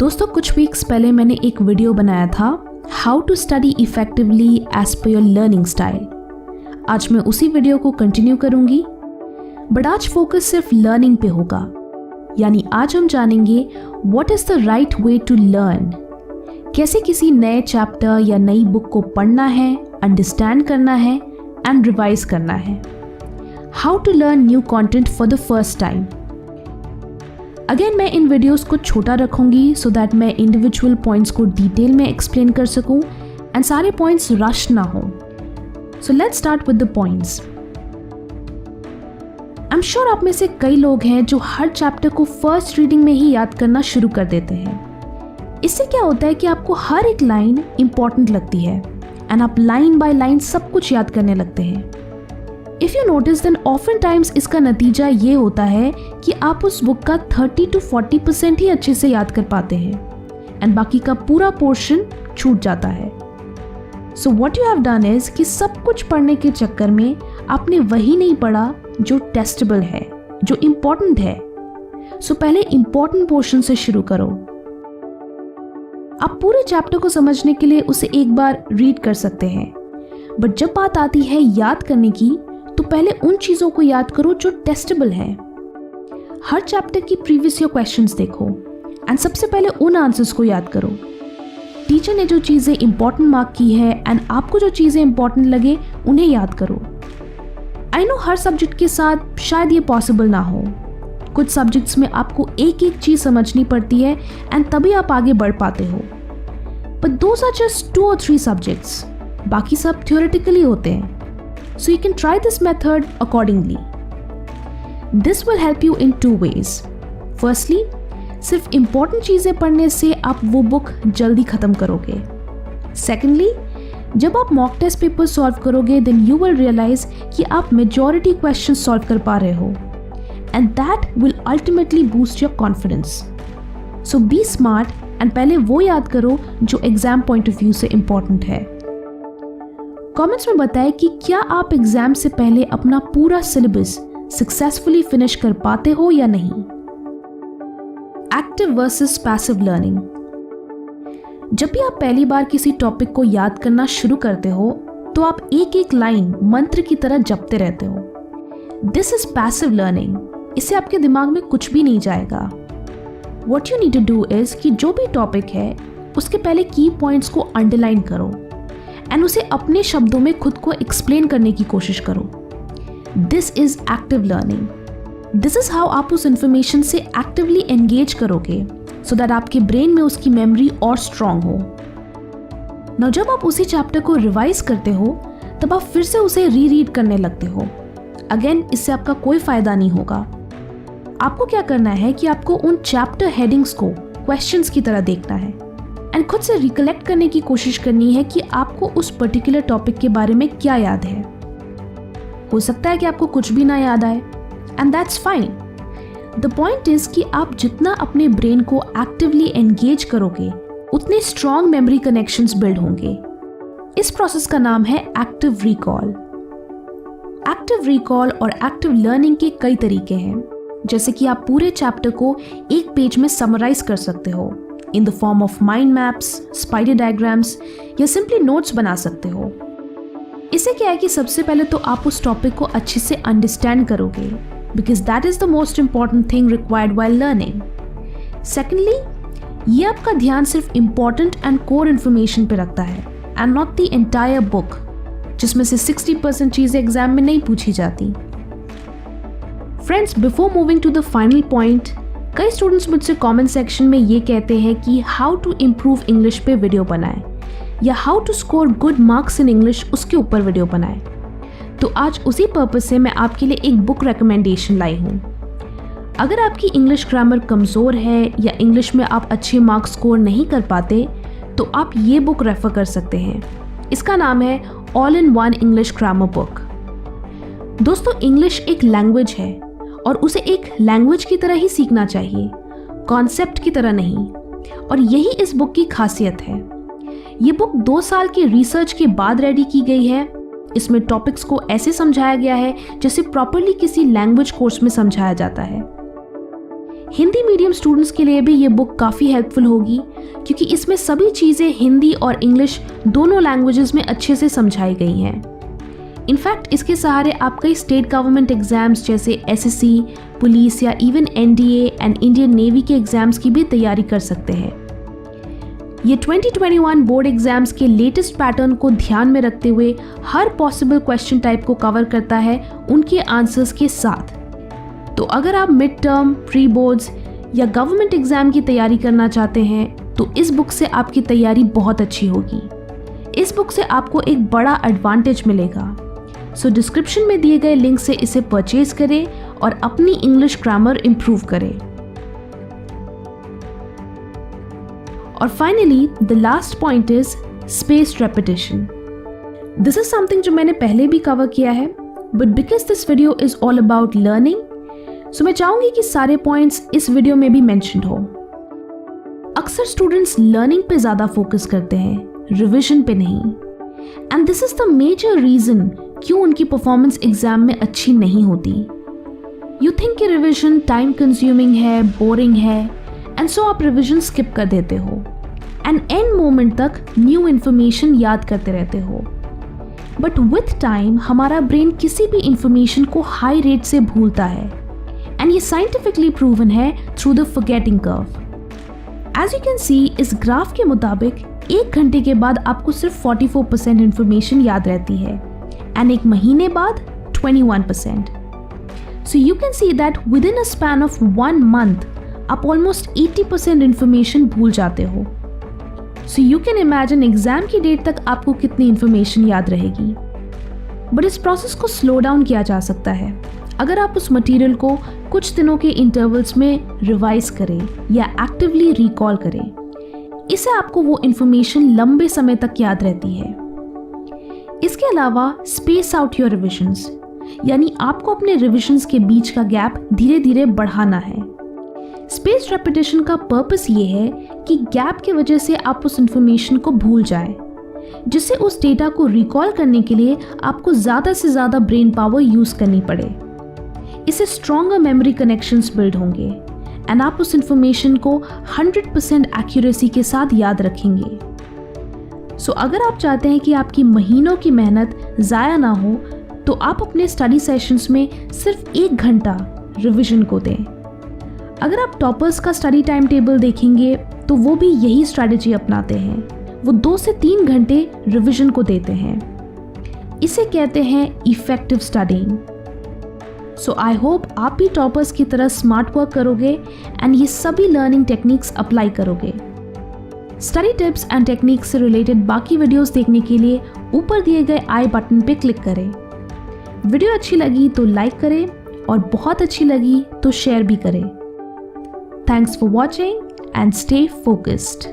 दोस्तों, कुछ वीक्स पहले मैंने एक वीडियो बनाया था how to study effectively as per your learning style. आज मैं उसी वीडियो को कंटिन्यू करूंगी, बट आज फोकस सिर्फ लर्निंग पे होगा। यानी आज हम जानेंगे what is the right way to learn, कैसे किसी नए चैप्टर या नई बुक को पढ़ना है, अंडरस्टैंड करना है एंड रिवाइज करना है। How to learn new content for the first time. Again मैं इन वीडियोस को छोटा रखूंगी सो दैट मैं इंडिविजुअल पॉइंट्स को डिटेल में एक्सप्लेन कर सकूं एंड सारे पॉइंट्स रश ना हो। So let's start with the points. I am sure आप में से कई लोग हैं जो हर चैप्टर को फर्स्ट रीडिंग में ही याद करना शुरू कर देते हैं। इससे क्या होता है कि आपको हर एक लाइन इंपॉर्टेंट लगती है एंड आप लाइन बाय लाइन सब कुछ याद करने लगते हैं। If you notice then often times इसका नतीजा ये होता है कि आप उस बुक का 30 to 40% ही अच्छे से याद कर पाते हैं एंड बाकी का पूरा पोर्शन छूट जाता है। So what you have done is कि सब कुछ पढ़ने के चक्कर में आपने वही नहीं पढ़ा जो टेस्टेबल है, जो इम्पोर्टेंट है। सो पहले इम्पोर्टेंट पोर्शन से शुरू करो। आप पूरे चैप्टर को समझने के लिए उसे एक बार रीड कर सकते हैं, बट जब बात आती है याद करने की तो पहले उन चीजों को याद करो जो टेस्टेबल है। हर चैप्टर की प्रीवियस ईयर क्वेश्चंस देखो एंड सबसे पहले उन आंसर्स को याद करो। टीचर ने जो चीजें इंपॉर्टेंट मार्क की है एंड आपको जो चीजें इंपॉर्टेंट लगे उन्हें याद करो। आई नो हर सब्जेक्ट के साथ शायद ये पॉसिबल ना हो। कुछ सब्जेक्ट्स में आपको एक एक चीज समझनी पड़ती है एंड तभी आप आगे बढ़ पाते हो, but those are just 2 or 3 subjects, बाकी सब थ्योरेटिकली होते हैं। So you can try this method accordingly. This will help you in 2 ways. Firstly, सिर्फ important चीज़ें पढ़ने से आप वो बुक जल्दी ख़त्म करोगे। Secondly, जब आप mock test paper solve करोगे then you will realize कि आप majority questions solve कर पा रहे हो and that will ultimately boost your confidence. So be smart and पहले वो याद करो जो exam point of view से important है। कमेंट्स में बताएं कि क्या आप एग्जाम से पहले अपना पूरा सिलेबस सक्सेसफुली फिनिश कर पाते हो या नहीं। Active versus passive learning. जब भी आप पहली बार किसी टॉपिक को याद करना शुरू करते हो तो आप एक एक लाइन मंत्र की तरह जपते रहते हो। This is passive learning. इससे आपके दिमाग में कुछ भी नहीं जाएगा। What you need to do is कि जो भी टॉपिक है उसके पहले की पॉइंट्स को अंडरलाइन करो एंड उसे अपने शब्दों में खुद को एक्सप्लेन करने की कोशिश करो। This is active learning. This is how आप उस इंफॉर्मेशन से एक्टिवली एंगेज करोगे सो दैट आपके ब्रेन में उसकी मेमोरी और स्ट्रांग हो। नाउ जब आप उसी चैप्टर को रिवाइज करते हो तब आप फिर से उसे रीरीड करने लगते हो। अगेन इससे आपका कोई फायदा नहीं होगा। आपको क्या करना है कि आपको उन चैप्टर हेडिंग्स को क्वेश्चंस की तरह देखना है एंड खुद से रिकलेक्ट करने की कोशिश करनी है कि आपको उस पर्टिकुलर टॉपिक के बारे में क्या याद है। हो सकता है कि आपको कुछ भी ना याद आए and that's fine. The point is कि आप जितना अपने ब्रेन को एक्टिवली एंगेज करोगे उतने स्ट्रॉन्ग मेमोरी कनेक्शंस बिल्ड होंगे। इस प्रोसेस का नाम है एक्टिव रिकॉल। एक्टिव रिकॉल और एक्टिव लर्निंग के कई तरीके हैं, जैसे कि आप पूरे चैप्टर को एक पेज में समराइज कर सकते हो in the form of mind maps, spider diagrams या सिंपली नोट्स बना सकते हो। इससे क्या है कि सबसे पहले तो आप उस टॉपिक को अच्छे से अंडरस्टैंड करोगे because that is the most important thing required while learning. Secondly, ये आपका ध्यान सिर्फ इंपॉर्टेंट एंड कोर इन्फॉर्मेशन पे रखता है and not the entire book, जिसमें से 60% चीजें एग्जाम में नहीं पूछी जाती। Friends, before moving to the final point, कई स्टूडेंट्स मुझसे कमेंट सेक्शन में ये कहते हैं कि हाउ टू इम्प्रूव इंग्लिश पे वीडियो बनाएं या how to score good marks in English उसके ऊपर वीडियो बनाएं। तो आज उसी पर्पज से मैं आपके लिए एक बुक रिकमेंडेशन लाई हूँ। अगर आपकी इंग्लिश ग्रामर कमज़ोर है या इंग्लिश में आप अच्छे मार्क्स स्कोर नहीं कर पाते तो आप ये बुक रेफर कर सकते हैं। इसका नाम है all in one English grammar book. दोस्तों, इंग्लिश एक लैंग्वेज है और उसे एक लैंग्वेज की तरह ही सीखना चाहिए, कॉन्सेप्ट की तरह नहीं। और यही इस बुक की खासियत है। ये बुक 2 साल की रिसर्च के बाद रेडी की गई है। इसमें टॉपिक्स को ऐसे समझाया गया है जैसे प्रॉपरली किसी लैंग्वेज कोर्स में समझाया जाता है। हिंदी मीडियम स्टूडेंट्स के लिए भी ये बुक काफ़ी हेल्पफुल होगी क्योंकि इसमें सभी चीज़ें हिंदी और इंग्लिश दोनों लैंग्वेजेस में अच्छे से समझाई गई हैं। इनफैक्ट इसके सहारे आप कई स्टेट गवर्नमेंट एग्जाम्स जैसे एसएससी, पुलिस या even NDA and Indian navy के एग्जाम्स की भी तैयारी कर सकते हैं। ये 2021 बोर्ड एग्जाम्स के लेटेस्ट पैटर्न को ध्यान में रखते हुए हर पॉसिबल क्वेश्चन टाइप को कवर करता है उनके आंसर्स के साथ। तो अगर आप मिड टर्म, प्री बोर्ड्स या गवर्नमेंट एग्जाम की तैयारी करना चाहते हैं तो इस बुक से आपकी तैयारी बहुत अच्छी होगी। इस बुक से आपको एक बड़ा एडवांटेज मिलेगा। सो डिस्क्रिप्शन में दिए गए लिंक से इसे परचेज करें और अपनी इंग्लिश ग्रामर इंप्रूव करें। और finally the last point is space repetition. This is something जो मैंने पहले भी कवर किया है, but because this video is all about learning, so मैं चाहूंगी कि सारे पॉइंट्स इस वीडियो में भी मेंशन्ड हो। अक्सर स्टूडेंट्स लर्निंग पे ज्यादा फोकस करते हैं, रिविजन पे नहीं, and this is the major reason क्यों उनकी परफॉर्मेंस एग्जाम में अच्छी नहीं होती। यू थिंक कि रिविजन टाइम कंज्यूमिंग है, बोरिंग है, एंड सो आप रिविजन स्किप कर देते हो एंड एंड मोमेंट तक न्यू इन्फॉर्मेशन याद करते रहते हो। बट विथ टाइम हमारा ब्रेन किसी भी इंफॉर्मेशन को हाई रेट से भूलता है एंड ये साइंटिफिकली प्रूवन है through the forgetting curve. As you can see इस ग्राफ के मुताबिक 1 घंटे के बाद आपको सिर्फ 44% इंफॉर्मेशन याद रहती है एंड 1 महीने बाद 21%। So you can see that with in a span of 1 month आप ऑलमोस्ट 80% इंफॉर्मेशन भूल जाते हो। So you can imagine exam की डेट तक आपको कितनी इंफॉर्मेशन याद रहेगी। बट इस प्रोसेस को स्लो डाउन किया जा सकता है अगर आप उस मटेरियल को कुछ दिनों के इंटरवल्स में रिवाइज करें या एक्टिवली रिकॉल करें। इससे आपको वो इंफॉर्मेशन लंबे समय तक याद रहती है। इसके अलावा स्पेस आउट योर रिविजन्स, यानी आपको अपने रिविजन्स के बीच का गैप धीरे धीरे बढ़ाना है। स्पेस रेपिटेशन का पर्पस ये है कि गैप की वजह से आप उस इंफॉर्मेशन को भूल जाए, जिससे उस डेटा को रिकॉल करने के लिए आपको ज़्यादा से ज़्यादा ब्रेन पावर यूज़ करनी पड़े। इससे स्ट्रॉन्गर मेमोरी कनेक्शंस बिल्ड होंगे एंड आप उस इंफॉर्मेशन को 100% एक्यूरेसी के साथ याद रखेंगे। सो अगर आप चाहते हैं कि आपकी महीनों की मेहनत ज़ाया ना हो तो आप अपने स्टडी सेशंस में सिर्फ 1 घंटा रिविजन को दें। अगर आप टॉपर्स का स्टडी टाइम टेबल देखेंगे तो वो भी यही स्ट्रैटेजी अपनाते हैं। वो 2 से 3 घंटे रिविजन को देते हैं। इसे कहते हैं effective studying. So I hope आप भी टॉपर्स की तरह स्मार्ट वर्क करोगे एंड ये सभी लर्निंग टेक्निक्स अप्लाई करोगे। स्टडी टिप्स एंड टेक्निक्स से रिलेटेड बाकी वीडियोस देखने के लिए ऊपर दिए गए आई बटन पे क्लिक करें। वीडियो अच्छी लगी तो लाइक करें और बहुत अच्छी लगी तो शेयर भी करें। Thanks for watching and stay focused.